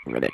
Ready.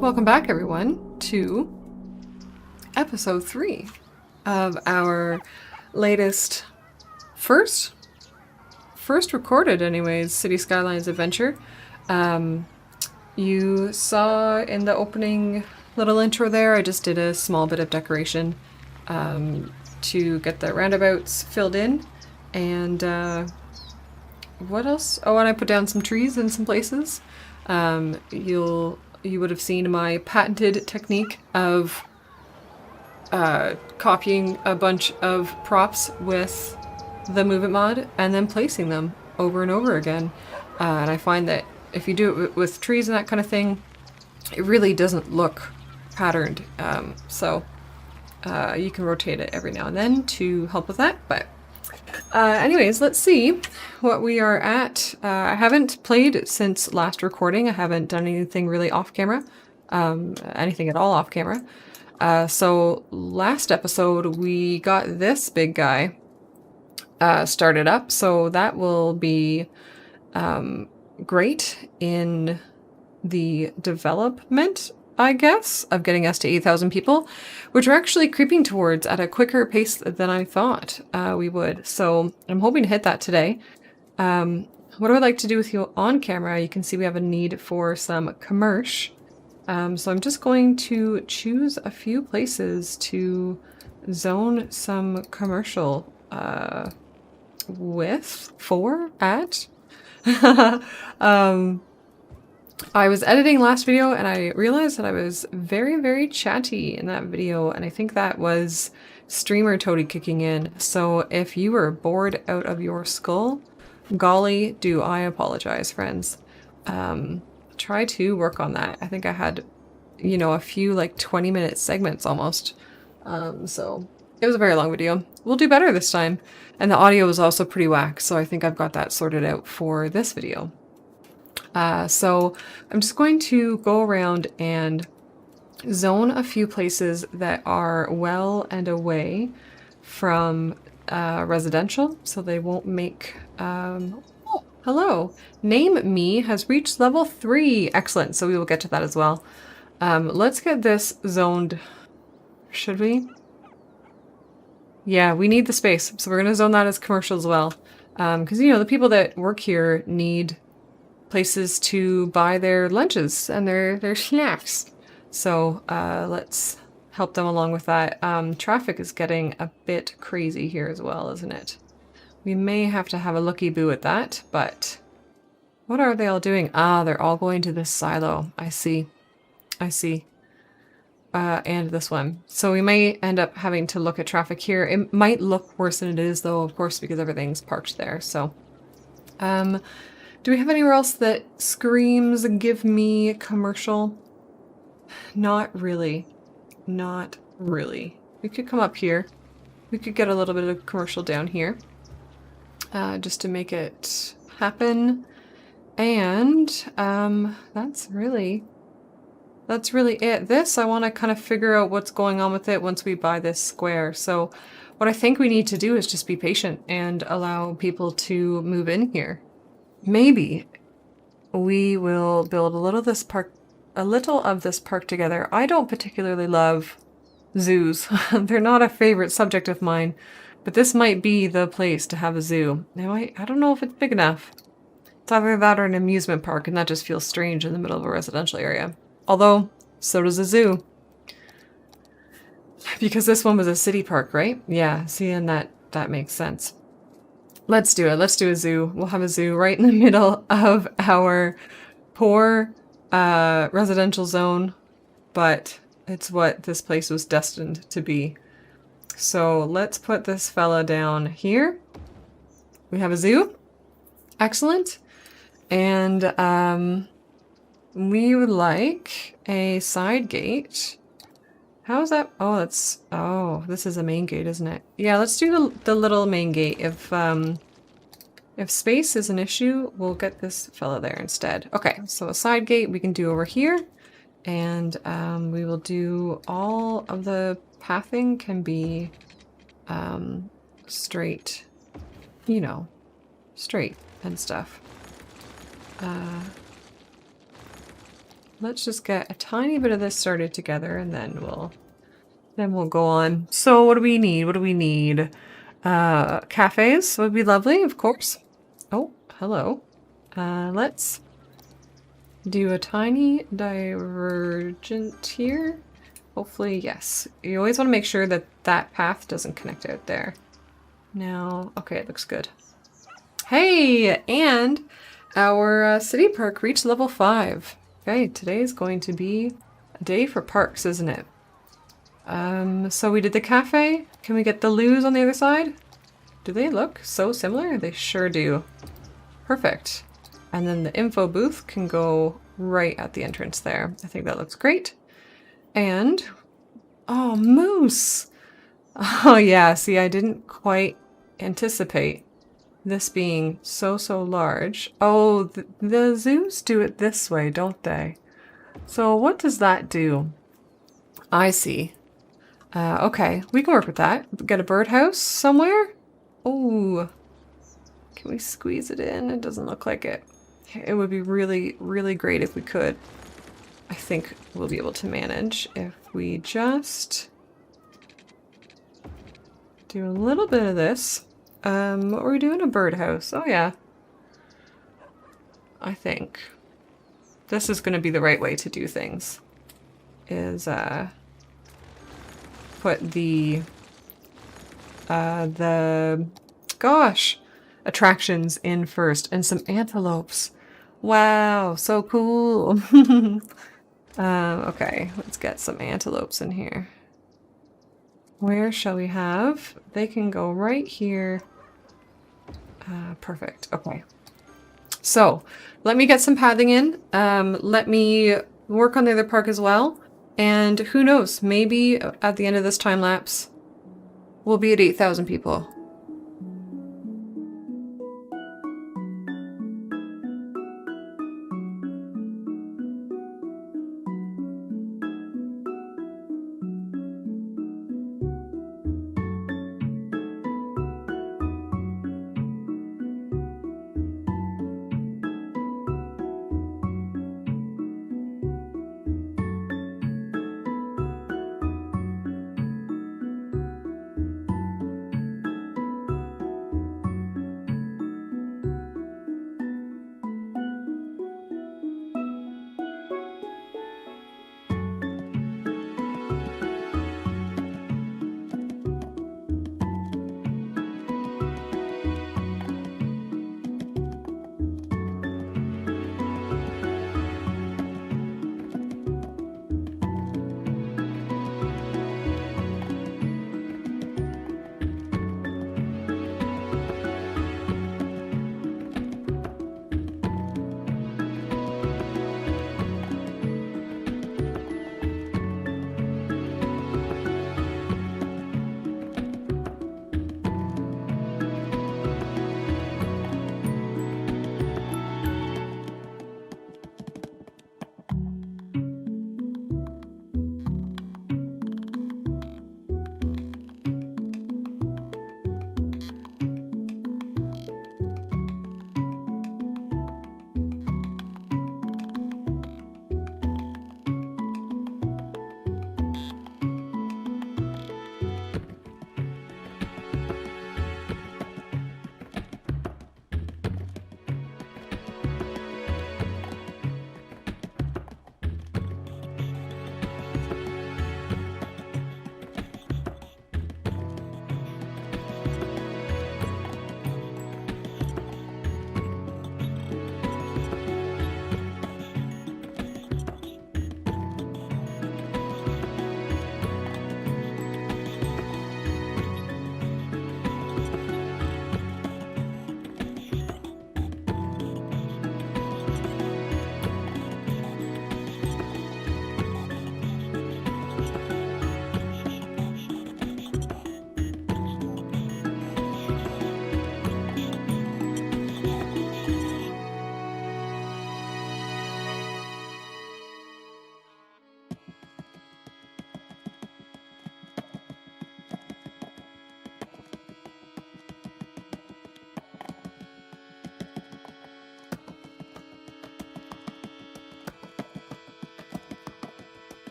Welcome back, everyone, to episode 3 of our latest, first recorded, anyways, City Skylines adventure. You saw in the opening little intro there, I just did a small bit of decoration to get the roundabouts filled in, and what else? Oh, and I put down some trees in some places. You would have seen my patented technique of copying a bunch of props with the movement mod and then placing them over and over again. And I find that if you do it with trees and that kind of thing, it really doesn't look patterned. So you can rotate it every now and then to help with that. But anyways, let's see what we are at. I haven't played since last recording. I haven't done anything really off camera, anything at all off camera. So last episode we got this big guy started up, so that will be great in the development, I guess, of getting us to 8,000 people, which we're actually creeping towards at a quicker pace than I thought we would. So I'm hoping to hit that today. What I would like to do with you on camera, you can see we have a need for some commercial. So I'm just going to choose a few places to zone some commercial at. I was editing last video and I realized that I was very, very chatty in that video, and I think that was streamer toady kicking in. So if you were bored out of your skull, golly, do I apologize, friends. Try to work on that. I think I had, a few like 20-minute segments almost. So it was a very long video. We'll do better this time. And the audio was also pretty whack, so I think I've got that sorted out for this video. So I'm just going to go around and zone a few places that are well and away from residential, so they won't make... Oh, hello. Name me has reached level 3. Excellent, so we will get to that as well. Let's get this zoned. Should we? Yeah, we need the space, so we're going to zone that as commercial as well. Because, the people that work here need places to buy their lunches and their snacks. So let's help them along with that. Traffic is getting a bit crazy here as well, isn't it? We may have to have a looky-boo at that, but what are they all doing? Ah, they're all going to this silo. I see. And this one. So we may end up having to look at traffic here. It might look worse than it is, though, of course, because everything's parked there. So, do we have anywhere else that screams give me commercial? Not really. Not really. We could come up here. We could get a little bit of commercial down here. Just to make it happen. And that's really it. This, I want to kind of figure out what's going on with it once we buy this square. So what I think we need to do is just be patient and allow people to move in here. Maybe we will build a little of this park together. I don't particularly love zoos. They're not a favorite subject of mine, but this might be the place to have a zoo. Now, I don't know if it's big enough. It's either that or an amusement park, and that just feels strange in the middle of a residential area. Although, so does a zoo. Because this one was a city park, right? Yeah, see, and that makes sense. Let's do it. Let's do a zoo. We'll have a zoo right in the middle of our poor residential zone, but it's what this place was destined to be. So let's put this fella down here. We have a zoo. Excellent. And we would like a side gate. How is that? Oh, that's... Oh, this is a main gate, isn't it? Yeah, let's do the little main gate. If space is an issue, we'll get this fella there instead. Okay, so a side gate we can do over here. And we will do all of the pathing can be straight, you know, straight and stuff. Let's just get a tiny bit of this started together and then we'll go on. So what do we need? What do we need? Cafes would be lovely, of course. Oh, hello. Let's do a tiny divergent here. Hopefully, yes. You always want to make sure that that path doesn't connect out there. Now, okay, it looks good. Hey, and our city park reached level 5. Okay, today is going to be a day for parks, isn't it? So we did the cafe. Can we get the loos on the other side? Do they look so similar? They sure do. Perfect. And then the info booth can go right at the entrance there. I think that looks great. And, oh, moose! Oh yeah, see, I didn't quite anticipate this being so large. Oh, the zoos do it this way, don't they? So what does that do? I see. Okay, we can work with that. Get a birdhouse somewhere? Oh, can we squeeze it in? It doesn't look like it. It would be really great if we could. I think we'll be able to manage if we just do a little bit of this. What were we doing? A birdhouse. Oh yeah. I think this is going to be the right way to do things. Is put the gosh, attractions in first and some antelopes. Wow, so cool. Okay, let's get some antelopes in here. Where shall we have? They can go right here. Perfect. Okay. So, let me get some pathing in. Let me work on the other park as well. And who knows, maybe at the end of this time lapse, we'll be at 8,000 people.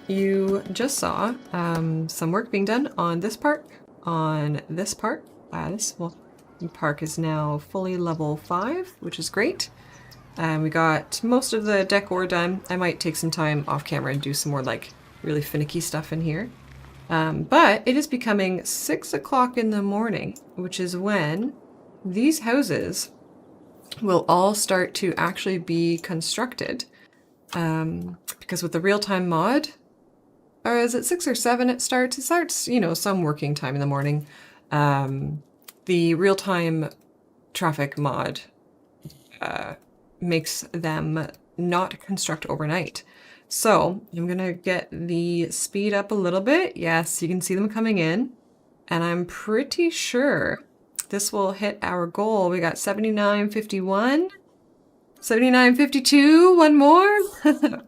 you just saw some work being done on this park, on this park. The park is now fully level 5, which is great. We got most of the decor done. I might take some time off camera and do some more like really finicky stuff in here. But it is becoming 6 o'clock in the morning, which is when these houses will all start to actually be constructed. Because with the real-time mod, or is it 6 or 7 it starts? It starts, you know, some working time in the morning. The real-time traffic mod makes them not construct overnight. So I'm gonna get the speed up a little bit. Yes, you can see them coming in. And I'm pretty sure this will hit our goal. We got 79.51. 79.52, one more.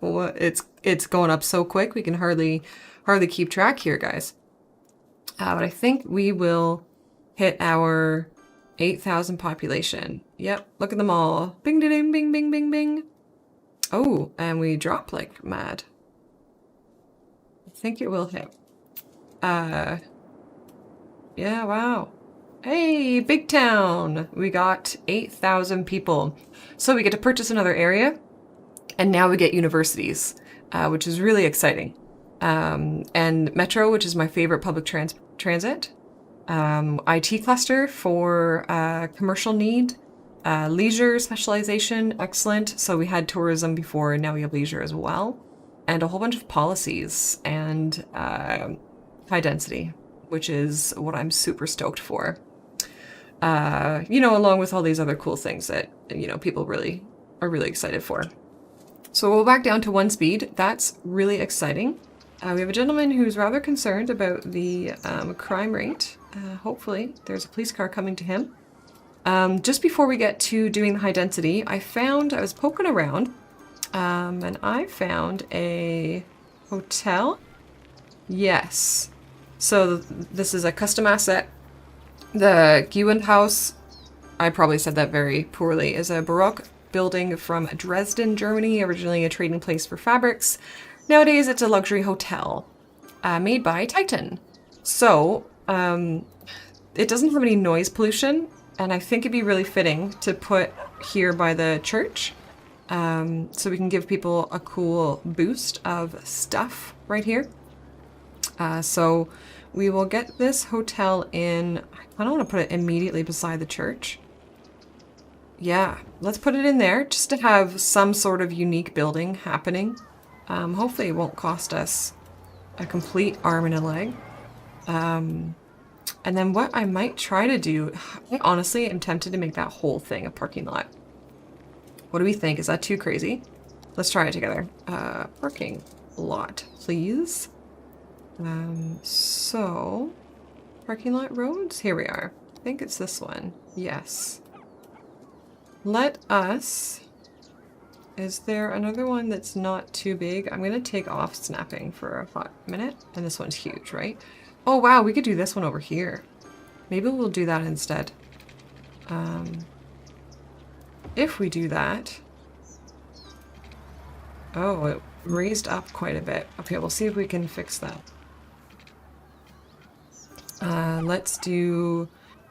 Well, it's going up so quick we can hardly keep track here, guys. But I think we will hit our 8,000 population. Yep, look at them all. Bing, ding, bing, bing, bing, bing. Oh, and we drop like mad. I think it will hit. Yeah, wow. Hey, big town! We got 8,000 people. So we get to purchase another area, and now we get universities, which is really exciting. And Metro, which is my favorite public transit. IT cluster for commercial need. Leisure specialization, excellent. So we had tourism before, and now we have leisure as well. And a whole bunch of policies and high density, which is what I'm super stoked for. You know, along with all these other cool things that, you know, people really are really excited for. So we'll back down to 1 speed. That's really exciting. We have a gentleman who's rather concerned about the crime rate. Hopefully there's a police car coming to him. Just before we get to doing the high density, I was poking around, and I found a hotel. Yes. So this is a custom asset. The Gewandhaus, I probably said that very poorly, is a Baroque building from Dresden, Germany, originally a trading place for fabrics. Nowadays, it's a luxury hotel made by Titan. So it doesn't have any noise pollution, and I think it'd be really fitting to put here by the church, so we can give people a cool boost of stuff right here. So we will get this hotel in. I don't want to put it immediately beside the church. Yeah, let's put it in there just to have some sort of unique building happening. Hopefully it won't cost us a complete arm and a leg. And then what I might try to do, I honestly am tempted to make that whole thing a parking lot. What do we think? Is that too crazy? Let's try it together. Parking lot, please. So, parking lot roads? Here we are. I think it's this one. Yes. Let us... Is there another one that's not too big? I'm going to take off snapping for a hot minute. And this one's huge, right? Oh, wow, we could do this one over here. Maybe we'll do that instead. If we do that... Oh, it raised up quite a bit. Okay, we'll see if we can fix that. Let's do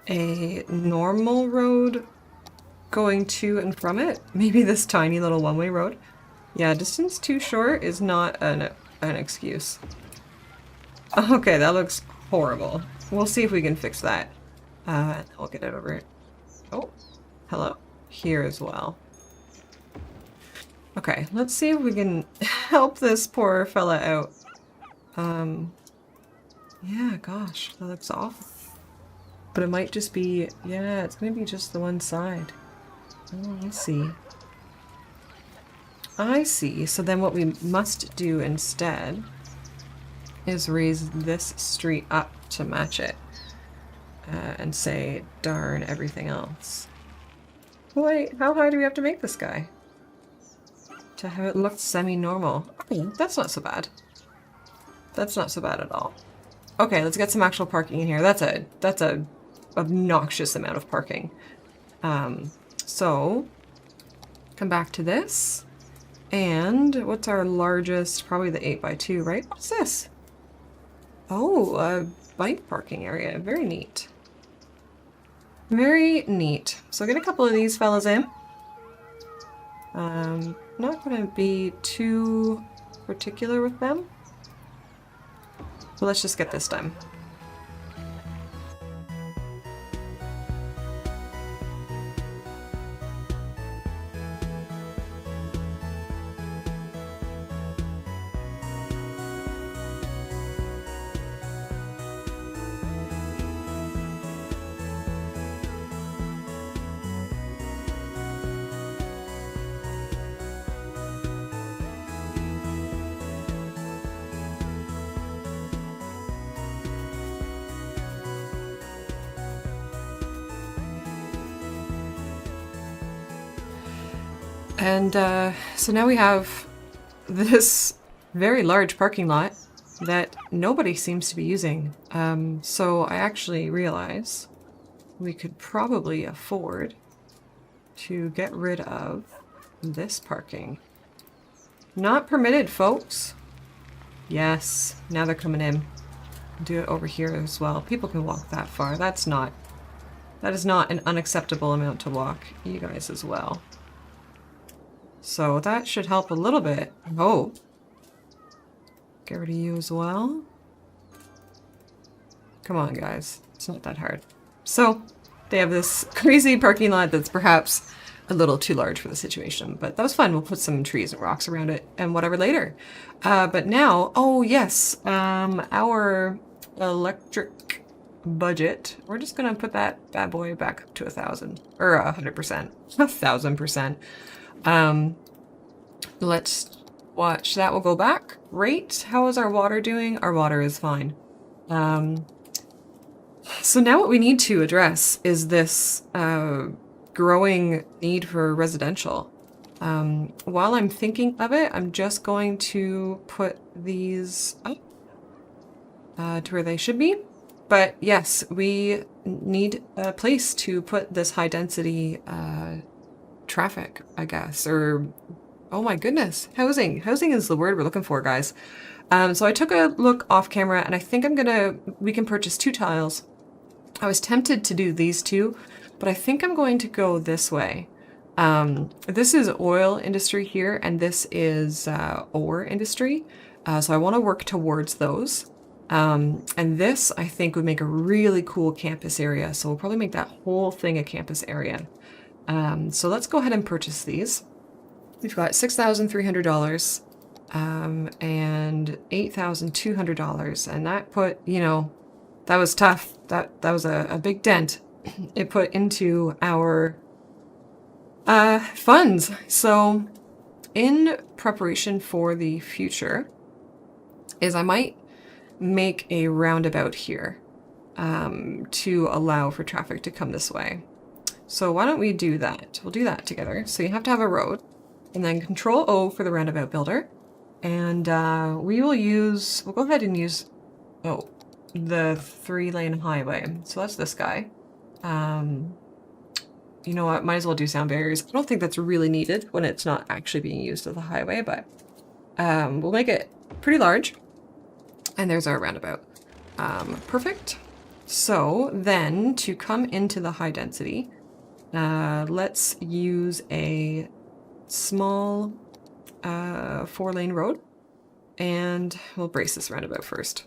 a normal road going to and from it. Maybe this tiny little one-way road. Yeah, distance too short is not an excuse. Okay, that looks horrible. We'll see if we can fix that. We'll get it over it. Oh, hello. Here as well. Okay, let's see if we can help this poor fella out. Yeah, gosh, that looks awful. But it might just be, yeah, it's gonna be just the one side. Oh, I see. I see. So then what we must do instead is raise this street up to match it. And say, darn everything else. Wait, how high do we have to make this guy? To have it look semi-normal. Okay, that's not so bad. That's not so bad at all. Okay, let's get some actual parking in here. That's a obnoxious amount of parking. So come back to this. And what's our largest? Probably the 8x2, right? What's this? Oh, a bike parking area. Very neat. Very neat. So get a couple of these fellas in. Not going to be too particular with them. But let's just get this done. And so now we have this very large parking lot that nobody seems to be using. So I actually realize we could probably afford to get rid of this parking. Not permitted, folks. Yes, now they're coming in. Do it over here as well. People can walk that far. That is not an unacceptable amount to walk. You guys as well. So that should help a little bit. Oh. Get rid of you as well. Come on, guys. It's not that hard. So, they have this crazy parking lot that's perhaps a little too large for the situation. But that was fun. We'll put some trees and rocks around it and whatever later. But now, oh yes, our electric budget. We're just going to put that bad boy back up to 1,000. Or 100%. 1,000%. Let's watch. That will go back. Great. How is our water doing? Our water is fine. So now what we need to address is this growing need for residential. While I'm thinking of it, I'm just going to put these up to where they should be. But yes, we need a place to put this high density traffic, I guess, or oh my goodness, housing. Housing is the word we're looking for, guys. So I took a look off camera and I think we can purchase 2 tiles. I was tempted to do these 2, but I think I'm going to go this way. This is oil industry here and this is ore industry. So I want to work towards those. And this I think would make a really cool campus area. So we'll probably make that whole thing a campus area. So let's go ahead and purchase these. We've got $6,300 and $8,200, and that put, you know, that was tough. That was a big dent it put into our funds. So in preparation for the future is I might make a roundabout here to allow for traffic to come this way. So why don't we do that? We'll do that together. So you have to have a road. And then Control O for the roundabout builder. And we'll go ahead and use, the 3-lane highway. So that's this guy. You know what, might as well do sound barriers. I don't think that's really needed when it's not actually being used as a highway, but we'll make it pretty large. And there's our roundabout. Perfect. So then to come into the high density, let's use a small 4-lane road, and we'll brace this roundabout first.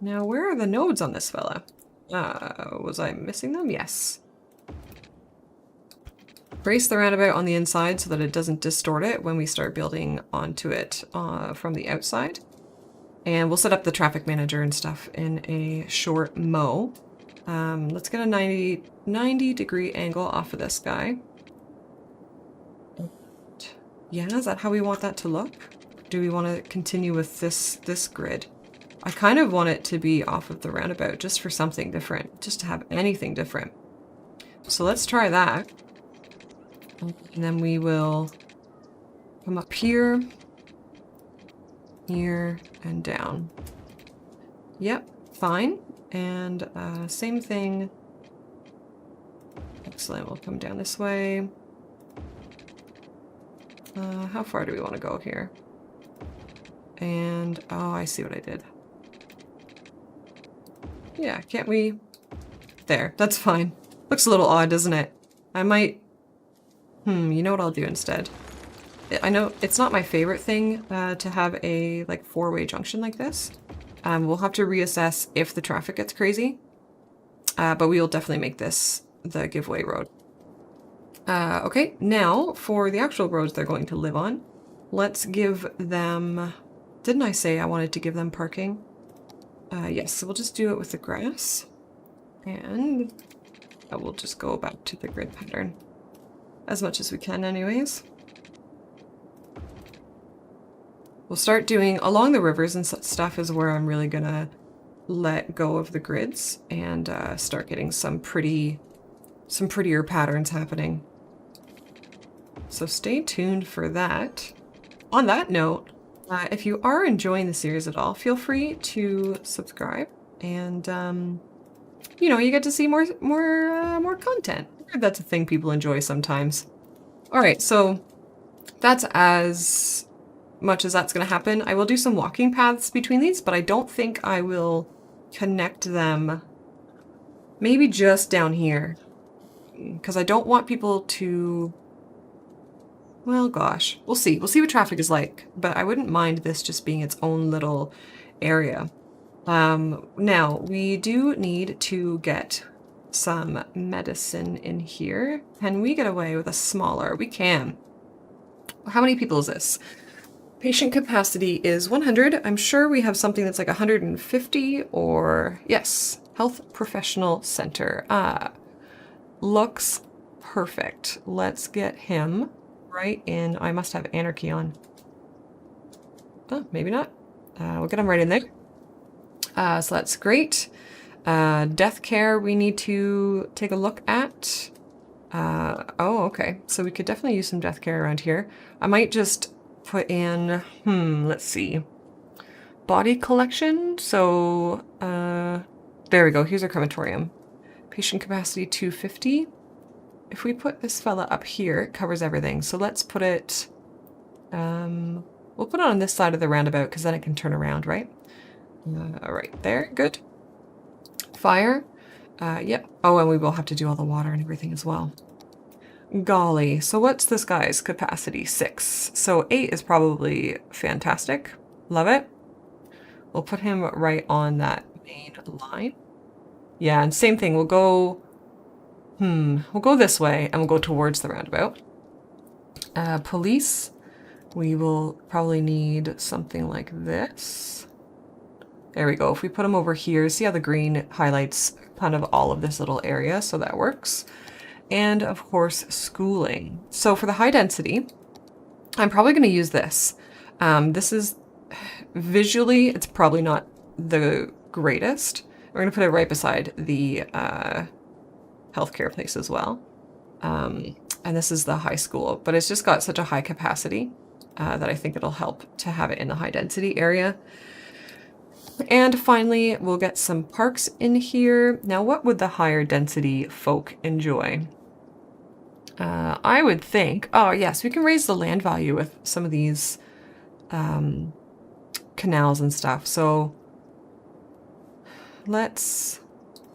Now, where are the nodes on this fella? Was I missing them? Yes. Brace the roundabout on the inside so that it doesn't distort it when we start building onto it from the outside. And we'll set up the traffic manager and stuff in a short mo. Let's get a 90-degree angle off of this guy. Yeah, is that how we want that to look? Do we want to continue with this grid? I kind of want it to be off of the roundabout just for something different, just to have anything different. So let's try that. And then we will come up here, here, and down. Yep, fine. And same thing. Excellent, we'll come down this way. How far do we want to go here? And, oh, I see what I did. Yeah, can't we? There, that's fine. Looks a little odd, doesn't it? I might... you know what I'll do instead? I know it's not my favorite thing to have a, like, four-way junction like this. We'll have to reassess if the traffic gets crazy. But we will definitely make this the giveaway road. Okay, now for the actual roads they're going to live on, let's give them... Didn't I say I wanted to give them parking? Yes, so we'll just do it with the grass. And we'll just go back to the grid pattern. As much as we can anyways. We'll start doing along the rivers and stuff is where I'm really gonna let go of the grids and start getting some prettier patterns happening. So stay tuned for that. On that note, if you are enjoying the series at all, feel free to subscribe and you know, you get to see more content. That's a thing people enjoy sometimes. All right, so that's as much as that's going to happen. I will do some walking paths between these, but I don't think I will connect them. Maybe just down here, because I don't want people to... Well, gosh, we'll see. We'll see what traffic is like, but I wouldn't mind this just being its own little area. Now, we do need to get some medicine in here. Can we get away with a smaller? We can. How many people is this? Patient capacity is 100. I'm sure we have something that's like 150 or... Yes, Health Professional Center. Looks perfect. Let's get him right in. I must have anarchy on. Oh, maybe not. We'll get him right in there. So that's great. Death care we need to take a look at. Oh, okay. So we could definitely use some death care around here. I might just put in, let's see. Body collection. So, there we go. Here's our crematorium. Patient capacity 250. If we put this fella up here, it covers everything. So let's put it, we'll put it on this side of the roundabout because then it can turn around, right? All right, there, good. Fire, yep. Oh, and we will have to do all the water and everything as well. Golly, so what's this guy's capacity? 6. So 8 is probably fantastic. Love it. We'll put him right on that main line. Yeah, and same thing, we'll go this way and we'll go towards the roundabout. Police, we will probably need something like this. There we go. If we put them over here, see how the green highlights kind of all of this little area, so that works. And of course, schooling. So for the high density, I'm probably going to use this. This is visually, it's probably not the greatest. We're going to put it right beside the healthcare place as well. And this is the high school, but it's just got such a high capacity that I think it'll help to have it in the high density area. And finally, we'll get some parks in here. Now, what would the higher density folk enjoy? I would think, oh yes, we can raise the land value with some of these canals and stuff. So let's,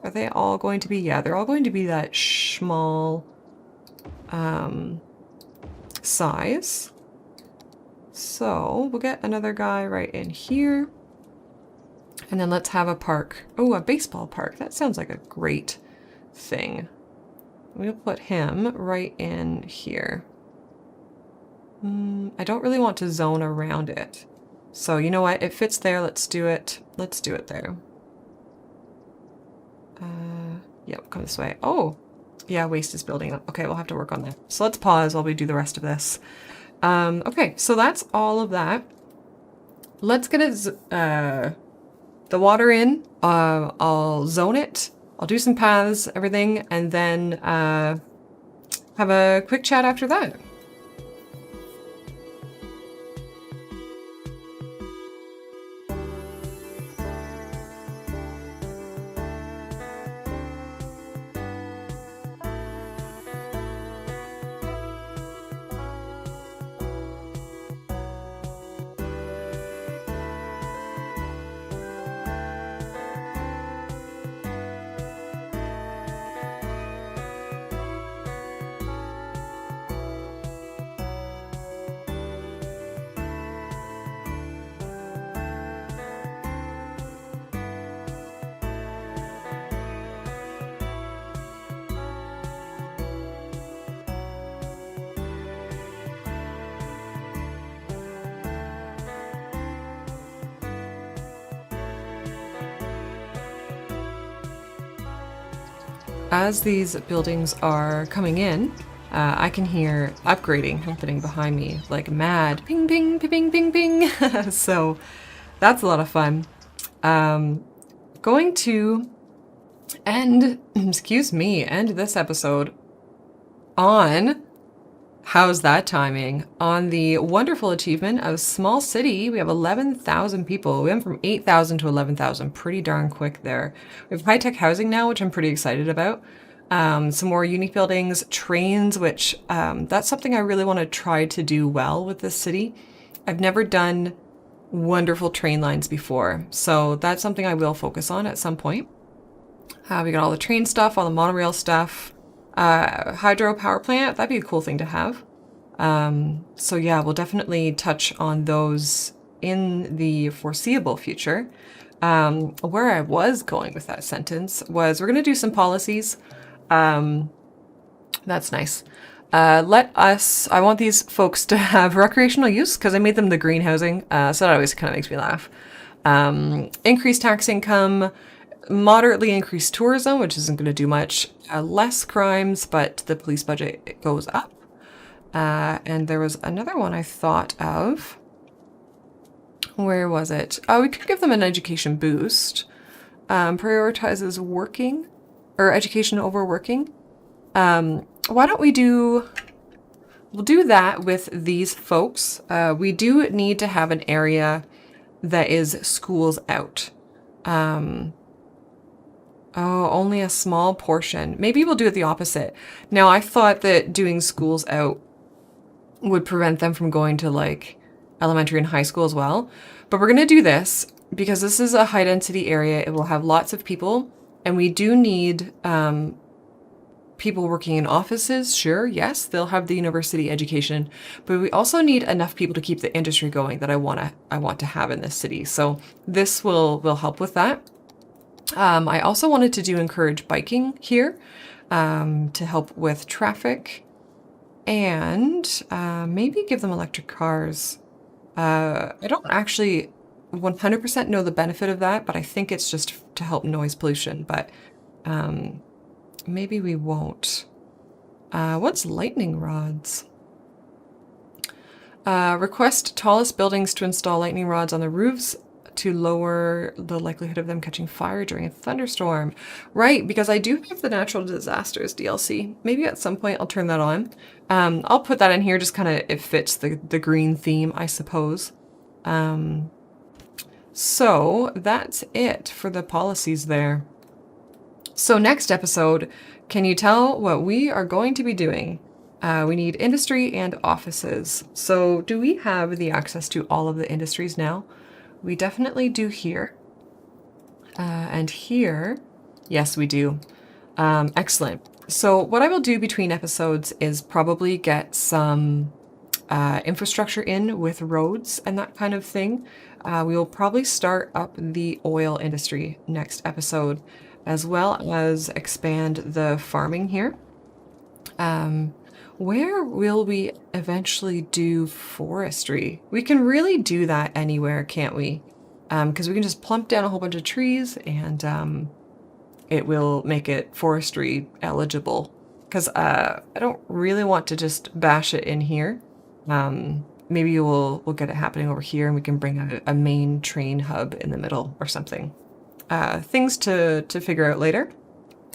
are they all going to be? Yeah, they're all going to be that small size. So we'll get another guy right in here. And then let's have a park. Oh, a baseball park. That sounds like a great thing. We'll put him right in here. I don't really want to zone around it. So you know what? It fits there. Let's do it. Let's do it there. Yep, come this way. Oh, yeah, waste is building up. Okay, we'll have to work on that. So let's pause while we do the rest of this. Okay, so that's all of that. Let's get it... the water in, I'll zone it, I'll do some paths, everything, and then have a quick chat after that. as these buildings are coming in, I can hear upgrading happening behind me, like mad. Ping, ping, ping, ping, ping, ping. So that's a lot of fun. Going to end this episode on, how's that timing? On the wonderful achievement of small city. We have 11,000 people. We went from 8,000 to 11,000. Pretty darn quick there. We have high-tech housing now, which I'm pretty excited about. Some more unique buildings, trains, which that's something I really want to try to do well with this city. I've never done wonderful train lines before, so that's something I will focus on at some point. We got all the train stuff, all the monorail stuff, hydro power plant. That'd be a cool thing to have. So yeah, we'll definitely touch on those in the foreseeable future. Where I was going with that sentence was we're going to do some policies. That's nice. I want these folks to have recreational use because I made them the green housing. So that always kind of makes me laugh. Increased tax income, moderately increased tourism, which isn't going to do much. Less crimes, but the police budget goes up. And there was another one I thought of. Where was it? Oh, we could give them an education boost. Prioritizes working or education over working. Why don't we'll do that with these folks. We do need to have an area that is schools out. Oh, only a small portion. Maybe we'll do it the opposite. Now, I thought that doing schools out would prevent them from going to like elementary and high school as well. But we're going to do this because this is a high density area. It will have lots of people, and we do need people working in offices. Sure, yes, they'll have the university education, but we also need enough people to keep the industry going that I want to have in this city. So this will help with that. I also wanted to encourage biking here to help with traffic, and maybe give them electric cars. I don't actually 100% know the benefit of that, but I think it's just to help noise pollution, but maybe we won't. What's lightning rods? Request tallest buildings to install lightning rods on the roofs to lower the likelihood of them catching fire during a thunderstorm. Right, because I do have the natural disasters DLC. Maybe at some point I'll turn that on. I'll put that in here, just kind of, it fits the green theme, I suppose. So that's it for the policies there. So next episode, can you tell what we are going to be doing? We need industry and offices. So do we have the access to all of the industries now? We definitely do here. And here, yes, we do. Excellent. So what I will do between episodes is probably get some infrastructure in with roads and that kind of thing. We will probably start up the oil industry next episode, as well as expand the farming here. Where will we eventually do forestry? We can really do that anywhere, can't we? Because we can just plump down a whole bunch of trees and it will make it forestry eligible. Because I don't really want to just bash it in here. Maybe we'll get it happening over here, and we can bring a main train hub in the middle or something. Things to figure out later.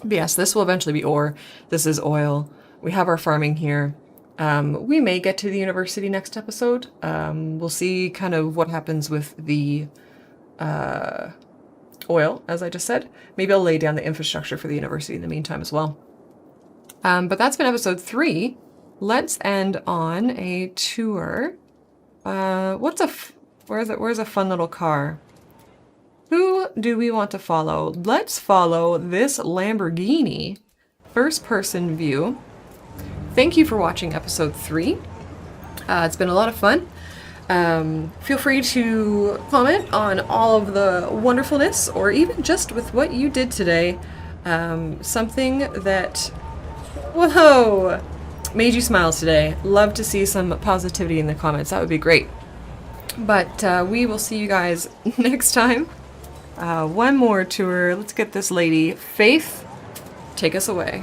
But yes, this will eventually be ore. This is oil. We have our farming here. We may get to the university next episode. We'll see kind of what happens with the oil, as I just said. Maybe I'll lay down the infrastructure for the university in the meantime as well. But that's been episode 3. Let's end on a tour. Where's a fun little car? Who do we want to follow? Let's follow this Lamborghini. First person view. Thank you for watching episode 3. It's been a lot of fun. Feel free to comment on all of the wonderfulness, or even just with what you did today. Something that, whoa, made you smile today. Love to see some positivity in the comments. That would be great. But we will see you guys next time. One more tour. Let's get this lady, Faith. take us away.